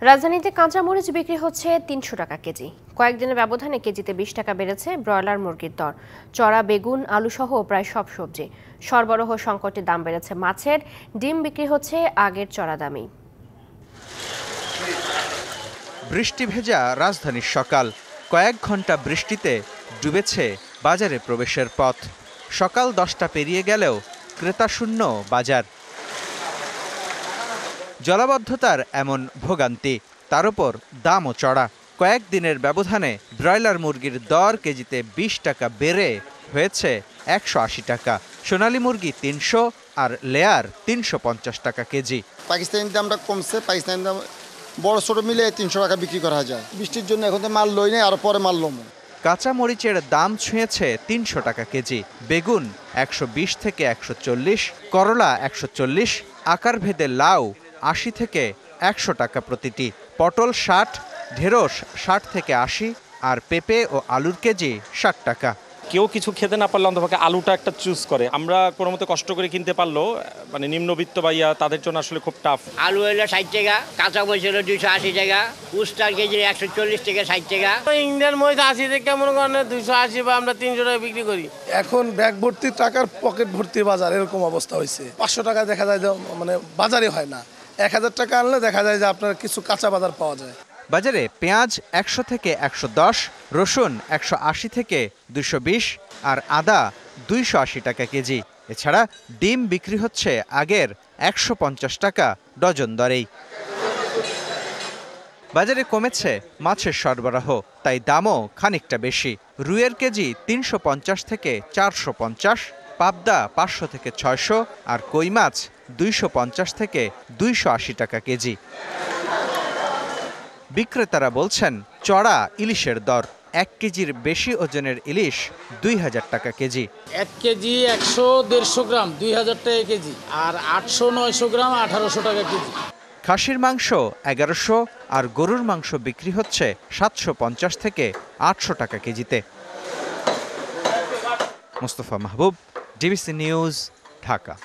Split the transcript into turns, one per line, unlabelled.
রাজধানীতে কাঁচামরিচ বিক্রি হচ্ছে ৩০০ টাকা কেজি। কয়েকদিনের ব্যবধানে কেজিতে ২০ টাকা বেড়েছে ব্রয়লার মুরগির দর। চড়া বেগুন, আলু সহ প্রায় সব সবজি। সরবরাহ সংকটে দাম বেড়েছে মাছের। ডিম বিক্রি হচ্ছে আগের চড়া দামেই।
বৃষ্টি ভেজা রাজধানীর সকাল। কয়েক ঘন্টা বৃষ্টিতে ডুবেছে বাজারে প্রবেশের পথ। সকাল 10টা পেরিয়ে গেলেও ক্রেতাশূন্য বাজার। জলাবদ্ধতার এমন ভোগান্তি, তার উপর দামও চড়া। কয়েকদিনের ব্যবধানে ব্রয়লার মুরগির দর কেজিতে ২০ টাকা বেড়ে হয়েছে ১৮০ টাকা। সোনালী মুরগি ৩০০ আর লেয়ার ৩৫০ টাকা কেজি।
পাকিস্তানি দামটা কমছে, পাকিস্তানি দাম বড় ছোট মিলে ৩০০ টাকা বিক্রি করা যায়। বৃষ্টির জন্য এখন তো মাল লই নাই, আর পরে মাল লম।
কাঁচা মরিচের দাম ছুঁয়েছে ৩০০ টাকা কেজি। বেগুন ১২০ থেকে ১৪০, করলা ১৪০, আকারভেদে লাউ ৮০ থেকে ১০০ টাকা প্রতিটি। পটল ৬০, ঢেঁড়স ৬০ থেকে ৮০, আর পেঁপে ও আলুর কেজি ৬০ টাকা।
কেউ কিছু খেতে না পারলে অন্তপক্ষে আলুটা একটা চুজ করে। আমরা কোনো মতো কষ্ট করে কিনতে পারলেও মানে নিম্নবিত্ত ভাইয়া তাদের জন্য আসলে খুব টাফ।
আলু হইলো ৬০ টাকা, কাঁচা মরিচ হলো ২৮০ টাকা, উস্তার কেজি ১৪০ থেকে ৬০ টাকা।
ইন্ডিয়ান মরিচ ৮০ থেকে মনে করেন ২৮০ বা আমরা ৩০০ টাকা বিক্রি করি।
এখন ব্যাগ ভর্তি টাকার পকেট ভর্তি বাজার, এরকম অবস্থা হয়েছে। ৫০০ টাকা দেখা যায় যে মানে বাজারে হয় না। ১০০০ টাকা আনলে দেখা যায় যে আপনার কিছু কাঁচা বাজার পাওয়া যায়।
বাজারে পেঁয়াজ ১০০ থেকে ১১০, রসুন ১৮০ থেকে ২২০, আর আদা ২৮০ টাকা কেজি। এছাড়া ডিম বিক্রি হচ্ছে আগের ১৫০ টাকা ডজন দরেই। বাজারে কমেছে মাছের সরবরাহ, তাই দামও খানিকটা বেশি। রুইয়ের কেজি ৩৫০ থেকে ৪৫০, পাবদা ৫০০ থেকে ৬০০, আর কই মাছ ২৫০ থেকে ২৮০ টাকা কেজি। বিক্রেতারা বলছেন চড়া ইলিশের দর। ১ কেজির বেশি ওজনের ইলিশ ২০০০ টাকা কেজি।
১ কেজি ১০০-১৫০ গ্রাম ২০০০ টাকা কেজি, আর ৮০০-৯০০ গ্রাম ১৮০০ টাকা কেজি।
খাসির মাংস ১১০০, আর গরুর মাংস বিক্রি হচ্ছে ৭৫০ থেকে ৮০০ টাকা কেজিতে। মোস্তফা মাহবুব, ডিবিসি নিউজ, ঢাকা।